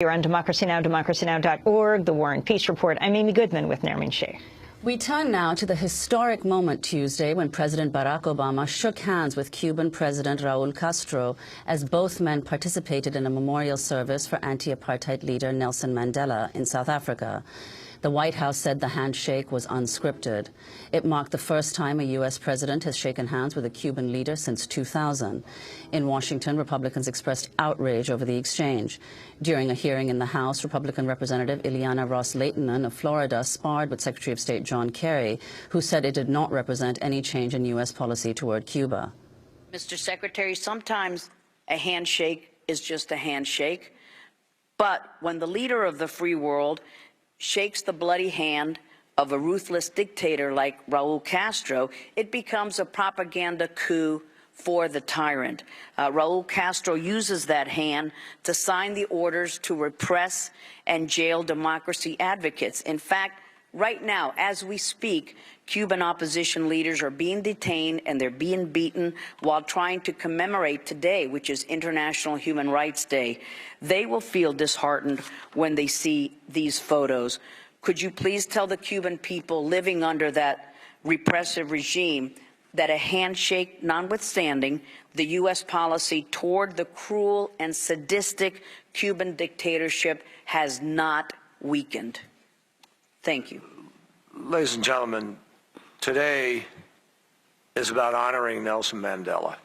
You're on Democracy Now!, democracynow.org, The War and Peace Report. I'm Amy Goodman with Nermin Sheikh. We turn now to the historic moment Tuesday when President Barack Obama shook hands with Cuban President Raul Castro as both men participated in a memorial service for anti-apartheid leader Nelson Mandela in South Africa. The White House said the handshake was unscripted. It marked the first time a U.S. president has shaken hands with a Cuban leader since 2000. In Washington, Republicans expressed outrage over the exchange. During a hearing in the House, Republican Representative Ileana Ros-Lehtinen of Florida sparred with Secretary of State John Kerry, who said it did not represent any change in U.S. policy toward Cuba. Mr. Secretary, sometimes a handshake is just a handshake, but when the leader of the free world shakes the bloody hand of a ruthless dictator like Raul Castro, it becomes a propaganda coup for the tyrant. Raul Castro uses that hand to sign the orders to repress and jail democracy advocates. In fact, right now, as we speak, Cuban opposition leaders are being detained and they're being beaten while trying to commemorate today, which is International Human Rights Day. They will feel disheartened when they see these photos. Could you please tell the Cuban people living under that repressive regime that a handshake notwithstanding, the U.S. policy toward the cruel and sadistic Cuban dictatorship has not weakened? Thank you. Ladies and gentlemen, today is about honoring Nelson Mandela.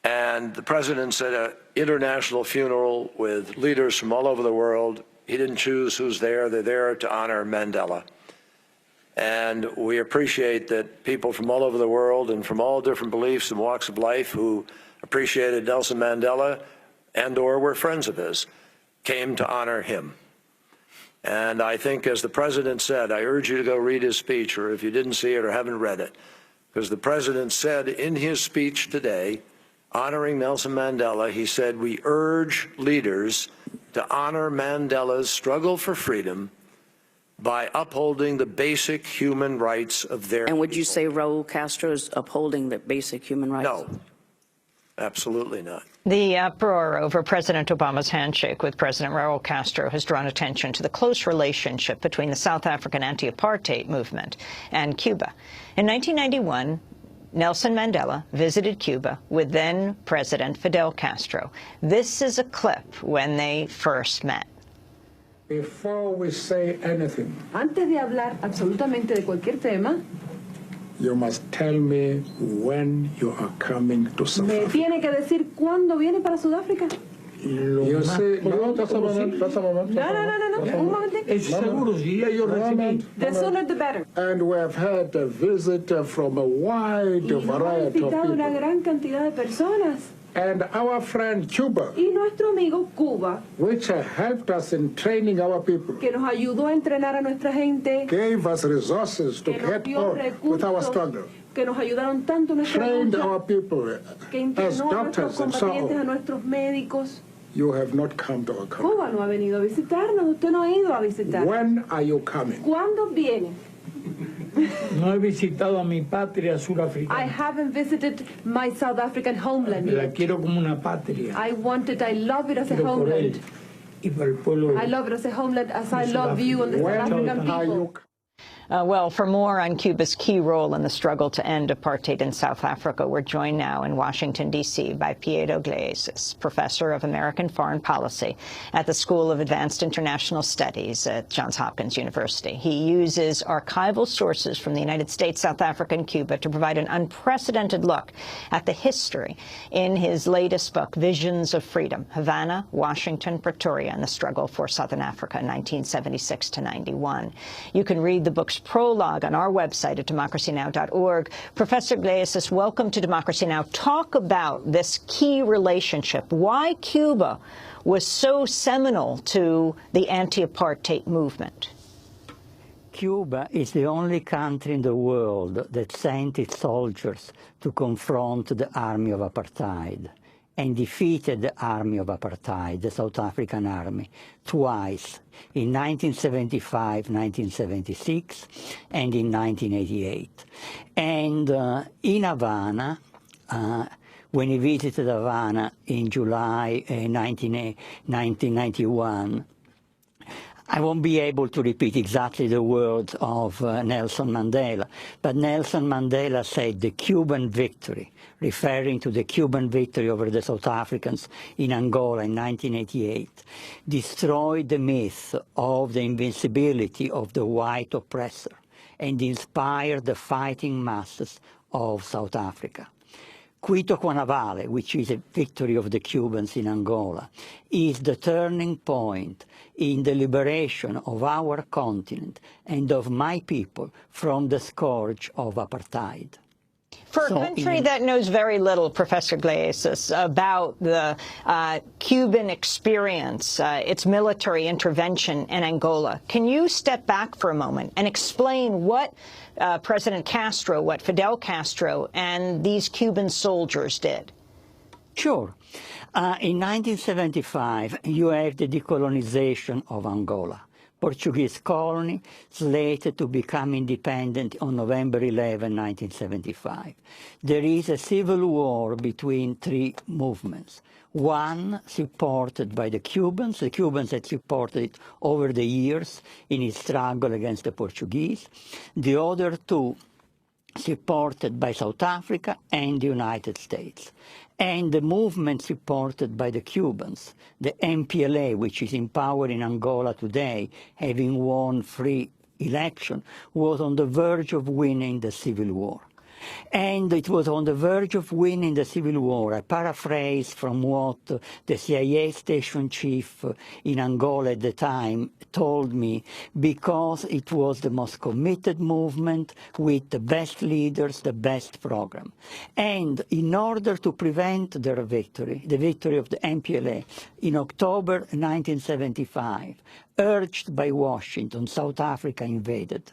And the president's at an international funeral with leaders from all over the world. He didn't choose who's there. They're there to honor Mandela. And we appreciate that people from all over the world and from all different beliefs and walks of life who appreciated Nelson Mandela and or were friends of his came to honor him. And I think, as the president said, I urge you to go read his speech, or if you didn't see it or haven't read it, because the president said in his speech today, honoring Nelson Mandela, he said, we urge leaders to honor Mandela's struggle for freedom by upholding the basic human rights of their And would people. you say Raul Castro is upholding the basic human rights? No, absolutely not. The uproar over President Obama's handshake with President Raul Castro has drawn attention to the close relationship between the South African anti-apartheid movement and Cuba. In 1991, Nelson Mandela visited Cuba with then-President Fidel Castro. This is a clip when they first met. Before we say anything, Antes de hablar absolutamente de cualquier tema, you must tell me when you are coming to South me Africa. tiene que decir cuándo viene para Sudáfrica. You see, no, just a moment, just a moment. No, un momentito. Seguro, The sooner the better. And we have had a visit from a wide Y nos ha variety of visitado una people. gran cantidad de personas. And our friend Cuba, Y nuestro amigo Cuba, which helped us in training our people, que nos ayudó a entrenar a nuestra gente, gave us resources to que nos get dio on with our recursos, struggle, que nos ayudaron tanto en nuestra trained lucha, our people que as entrenó a nuestros doctors and so combatientes, a on. nuestros médicos. You have not come to our country. Cuba no ha venido a visitarnos, usted no ha ido a visitar. When are you coming? ¿Cuándo viene? No he visitado a mi patria I surafricana. haven't visited my South African homeland La yet. quiero como una patria. I love it as a Quiero por él homeland. y por el pueblo. I love it as a homeland as I love you and the South When African are you people. Well, for more on Cuba's key role in the struggle to end apartheid in South Africa, we're joined now in Washington, D.C. by Piero Gleesis, professor of American Foreign Policy at the School of Advanced International Studies at Johns Hopkins University. He uses archival sources from the United States, South Africa, and Cuba to provide an unprecedented look at the history in his latest book, Visions of Freedom, Havana, Washington, Pretoria, and the Struggle for Southern Africa, 1976 to 91. You can read the book's prologue on our website at democracynow.org. Professor Gleesis, welcome to Democracy Now! Talk about this key relationship, why Cuba was so seminal to the anti-apartheid movement. Cuba is the only country in the world that sent its soldiers to confront the army of apartheid and defeated the army of apartheid, the South African army, twice, in 1975, 1976, and in 1988. And in Havana, when he visited Havana in July 1991. I won't be able to repeat exactly the words of Nelson Mandela, but Nelson Mandela said the Cuban victory, referring to the Cuban victory over the South Africans in Angola in 1988, destroyed the myth of the invincibility of the white oppressor and inspired the fighting masses of South Africa. Quito Cuanavale, which is a victory of the Cubans in Angola, is the turning point in the liberation of our continent and of my people from the scourge of apartheid. For a country that knows very little, Professor Gleises, about the Cuban experience, its military intervention in Angola, can you step back for a moment and explain what President Castro, what Fidel Castro and these Cuban soldiers did? Sure. In 1975, you have the decolonization of Angola. Portuguese colony slated to become independent on November 11, 1975. There is a civil war between three movements. One supported by the Cubans had supported it over the years in its struggle against the Portuguese. The other two supported by South Africa and the United States. And the movement supported by the Cubans, the MPLA, which is in power in Angola today, having won free election, was on the verge of winning the civil war. And it was on the verge of winning the civil war. I paraphrase from what the CIA station chief in Angola at the time told me, because it was the most committed movement with the best leaders, the best program. And in order to prevent their victory, the victory of the MPLA, in October 1975, urged by Washington, South Africa invaded.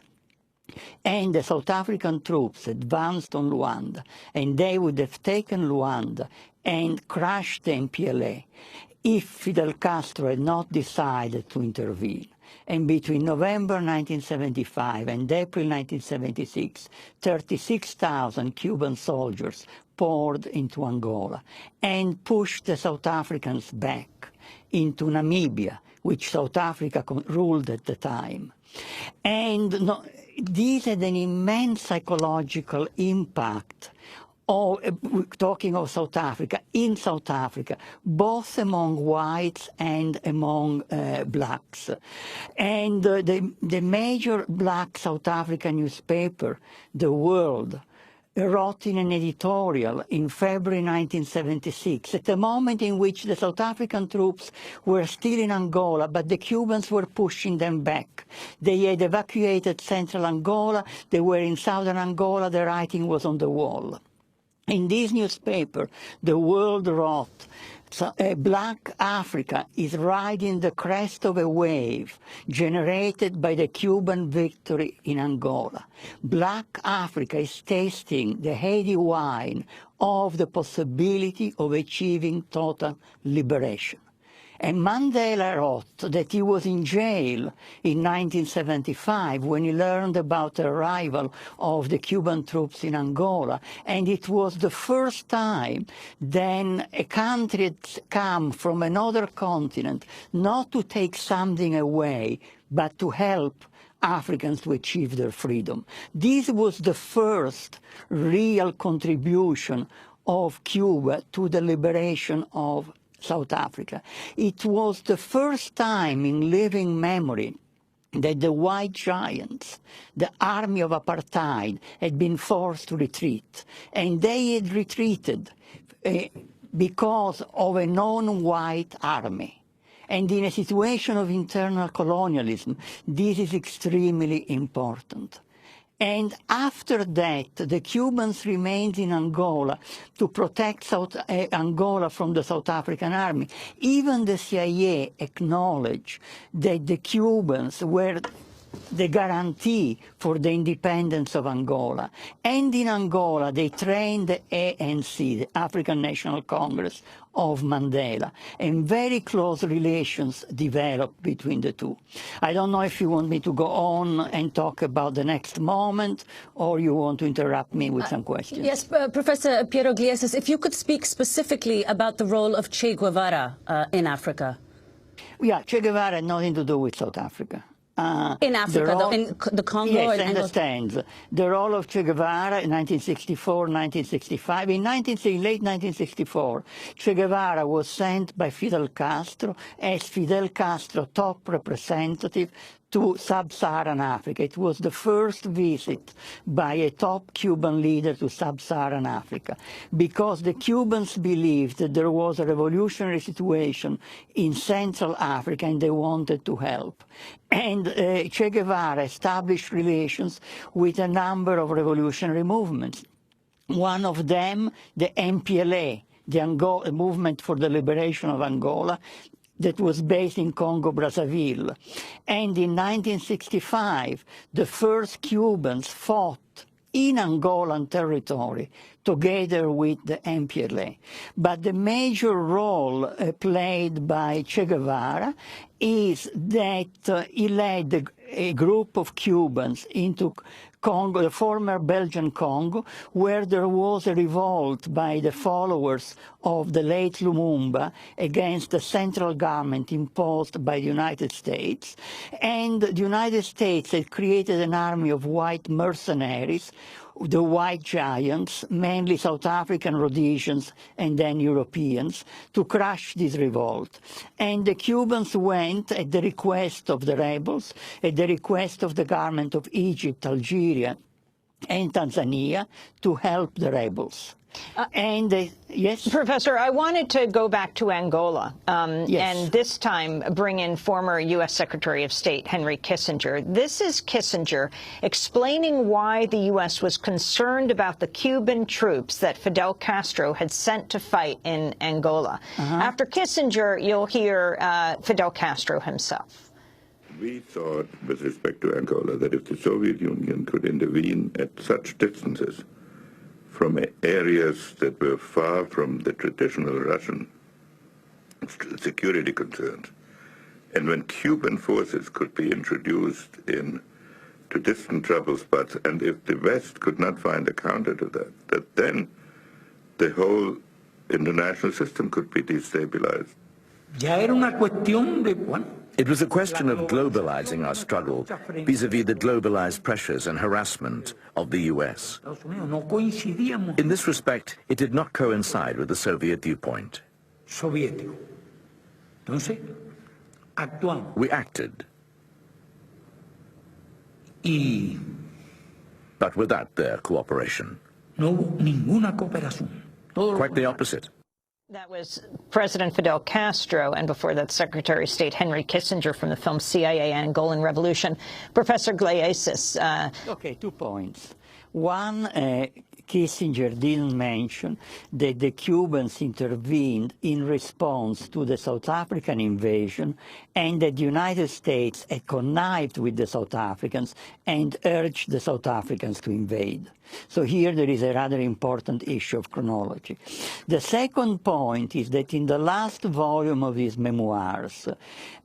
And the South African troops advanced on Luanda, and they would have taken Luanda and crushed the MPLA if Fidel Castro had not decided to intervene. And between November 1975 and April 1976, 36,000 Cuban soldiers poured into Angola and pushed the South Africans back into Namibia, which South Africa ruled at the time. And this had an immense psychological impact, talking of South Africa, in South Africa, both among whites and among blacks. And the major black South African newspaper, The World, wrote in an editorial in February 1976, at the moment in which the South African troops were still in Angola, but the Cubans were pushing them back. They had evacuated central Angola, they were in southern Angola, the writing was on the wall. In this newspaper, The World wrote, Black Africa is riding the crest of a wave generated by the Cuban victory in Angola. Black Africa is tasting the heady wine of the possibility of achieving total liberation. And Mandela wrote that he was in jail in 1975 when he learned about the arrival of the Cuban troops in Angola. And it was the first time then a country had come from another continent not to take something away, but to help Africans to achieve their freedom. This was the first real contribution of Cuba to the liberation of South Africa. It was the first time in living memory that the white giants, the army of apartheid, had been forced to retreat. And they had retreated because of a non-white army. And in a situation of internal colonialism, this is extremely important. And after that, the Cubans remained in Angola to protect Angola from the South African army. Even the CIA acknowledged that the Cubans were the guarantee for the independence of Angola. And in Angola, they trained the ANC, the African National Congress of Mandela, and very close relations developed between the two. I don't know if you want me to go on and talk about the next moment, or you want to interrupt me with some questions. Yes, Professor Piero Gliesses, if you could speak specifically about the role of Che Guevara in Africa. Yeah, Che Guevara had nothing to do with South Africa. In Africa, though, in the Congo? Yes, I understand. The role of Che Guevara in 1964, 1965. In late 1964, Che Guevara was sent by Fidel Castro as Fidel Castro's top representative to sub-Saharan Africa. It was the first visit by a top Cuban leader to sub-Saharan Africa, because the Cubans believed that there was a revolutionary situation in Central Africa and they wanted to help. And Che Guevara established relations with a number of revolutionary movements. One of them, the MPLA, the Movement for the Liberation of Angola, that was based in Congo-Brazzaville. And in 1965, the first Cubans fought in Angolan territory together with the MPLA. But the major role played by Che Guevara is that he led a group of Cubans into Congo, the former Belgian Congo, where there was a revolt by the followers of the late Lumumba against the central government imposed by the United States. And the United States had created an army of white mercenaries, the white giants, mainly South African Rhodesians and then Europeans, to crush this revolt. And the Cubans went at the request of the rebels, at the request of the government of Egypt, Algeria, and Tanzania to help the rebels. Yes? Professor, I wanted to go back to Angola yes. and this time bring in former U.S. Secretary of State Henry Kissinger. This is Kissinger explaining why the U.S. was concerned about the Cuban troops that Fidel Castro had sent to fight in Angola. After Kissinger, you'll hear Fidel Castro himself. We thought, with respect to Angola, that if the Soviet Union could intervene at such distances from areas that were far from the traditional Russian security concerns, and when Cuban forces could be introduced to distant trouble spots, and if the West could not find a counter to that then the whole international system could be destabilized. It was a question of globalizing our struggle vis-à-vis the globalized pressures and harassment of the U.S. In this respect, it did not coincide with the Soviet viewpoint. We acted, but without their cooperation. Quite the opposite. That was President Fidel Castro, and before that, Secretary of State Henry Kissinger from the film CIA Angolan Revolution. Professor Gliesses. Okay, 2 points. One, Kissinger didn't mention that the Cubans intervened in response to the South African invasion and that the United States had connived with the South Africans and urged the South Africans to invade. So here there is a rather important issue of chronology. The second point is that in the last volume of his memoirs,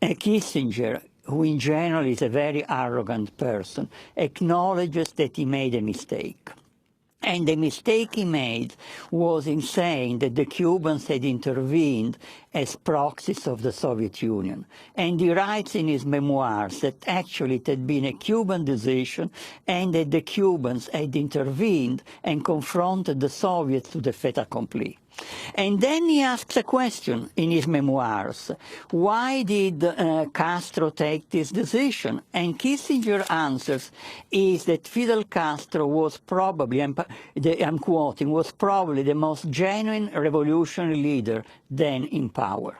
Kissinger, who in general is a very arrogant person, acknowledges that he made a mistake. And the mistake he made was in saying that the Cubans had intervened as proxies of the Soviet Union. And he writes in his memoirs that actually it had been a Cuban decision and that the Cubans had intervened and confronted the Soviets to the fait accompli. And then he asks a question in his memoirs. Why did Castro take this decision? And Kissinger answers is that Fidel Castro was probably, I'm quoting, was probably the most genuine revolutionary leader then in power.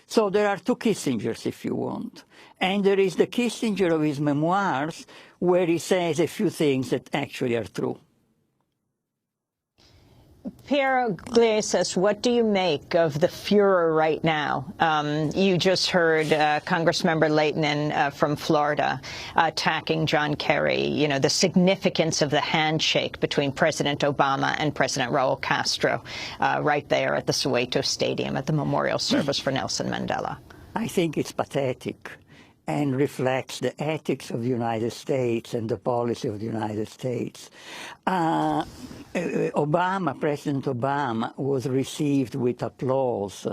So there are two Kissingers, if you want. And there is the Kissinger of his memoirs, where he says a few things that actually are true. Piero Iglesias, what do you make of the furor right now? You just heard Congressmember Leighton from Florida attacking John Kerry, you know, the significance of the handshake between President Obama and President Raul Castro right there at the Soweto Stadium at the memorial service for Nelson Mandela. I think it's pathetic and reflects the ethics of the United States and the policy of the United States. President Obama was received with applause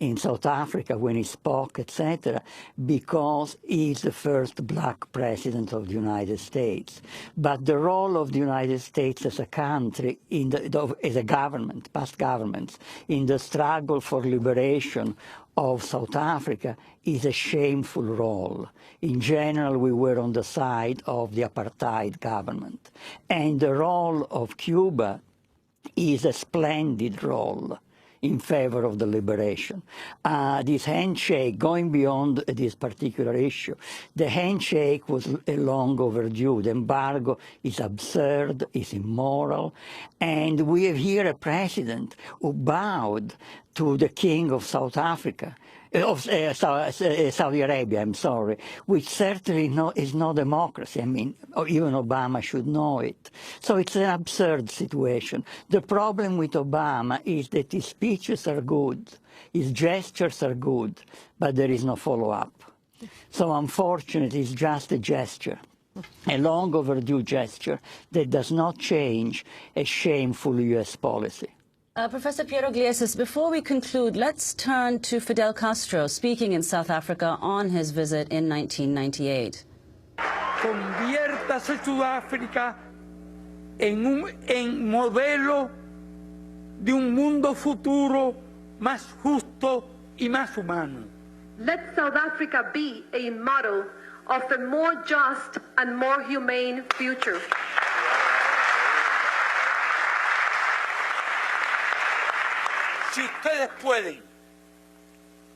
in South Africa when he spoke, etc., because he's the first black president of the United States. But the role of the United States as a country, as a government, past governments, in the struggle for liberation of South Africa is a shameful role. In general, we were on the side of the apartheid government. And the role of Cuba is a splendid role in favor of the liberation. This handshake, going beyond this particular issue, the handshake was long overdue. The embargo is absurd, is immoral, and we have here a president who bowed to the king of South Africa, of Saudi Arabia, I'm sorry, which certainly is no democracy. I mean, even Obama should know it. So it's an absurd situation. The problem with Obama is that his speeches are good, his gestures are good, but there is no follow-up. So unfortunately, it's just a gesture, a long overdue gesture that does not change a shameful U.S. policy. Professor Piero Iglesias, before we conclude, let's turn to Fidel Castro speaking in South Africa on his visit in 1998. Conviértase Sudáfrica en modelo de un mundo futuro más justo y más humano. Let South Africa be a model of a more just and more humane future. Si ustedes pueden,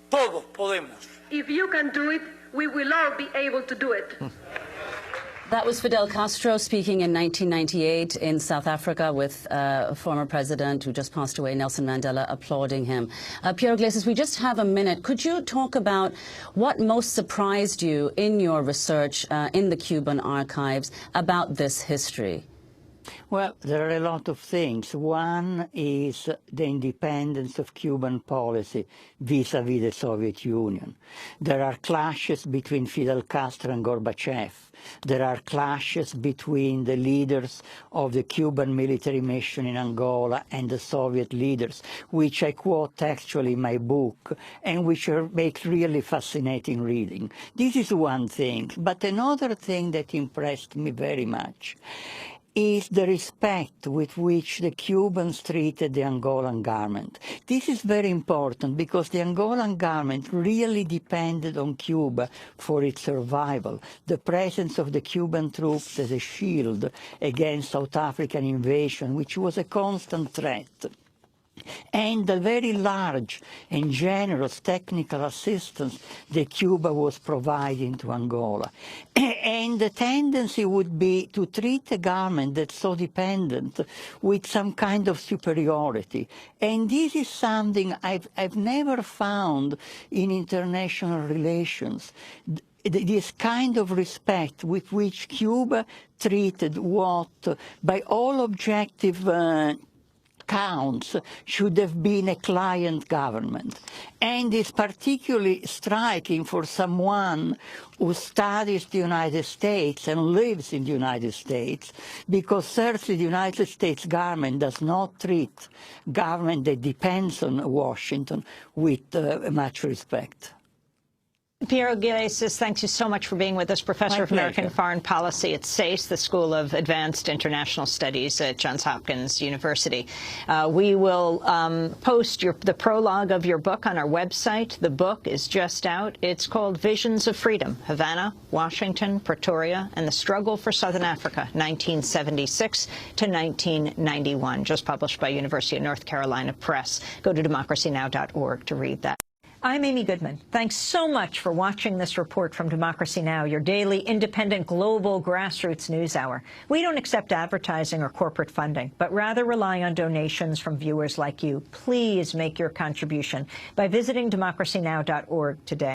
todos podemos. If you can do it, we will all be able to do it. That was Fidel Castro speaking in 1998 in South Africa with former president who just passed away, Nelson Mandela, applauding him. Piero Iglesias, we just have a minute. Could you talk about what most surprised you in your research in the Cuban archives about this history? Well, there are a lot of things. One is the independence of Cuban policy vis-à-vis the Soviet Union. There are clashes between Fidel Castro and Gorbachev. There are clashes between the leaders of the Cuban military mission in Angola and the Soviet leaders, which I quote textually in my book, and which makes really fascinating reading. This is one thing. But another thing that impressed me very much is the respect with which the Cubans treated the Angolan government. This is very important because the Angolan government really depended on Cuba for its survival. The presence of the Cuban troops as a shield against South African invasion, which was a constant threat, and the very large and generous technical assistance that Cuba was providing to Angola. And the tendency would be to treat a government that's so dependent with some kind of superiority. And this is something I've never found in international relations. This kind of respect with which Cuba treated what, by all objective counts, should have been a client government. And it's particularly striking for someone who studies the United States and lives in the United States, because certainly the United States government does not treat government that depends on Washington with much respect. Piero Iglesias, thank you so much for being with us, Professor of American Foreign Policy at SACE, the School of Advanced International Studies at Johns Hopkins University. We will post the prologue of your book on our website. The book is just out. It's called Visions of Freedom, Havana, Washington, Pretoria, and the Struggle for Southern Africa, 1976 to 1991, just published by University of North Carolina Press. Go to democracynow.org to read that. I'm Amy Goodman. Thanks so much for watching this report from Democracy Now!, your daily, independent, global grassroots news hour. We don't accept advertising or corporate funding, but rather rely on donations from viewers like you. Please make your contribution by visiting democracynow.org today.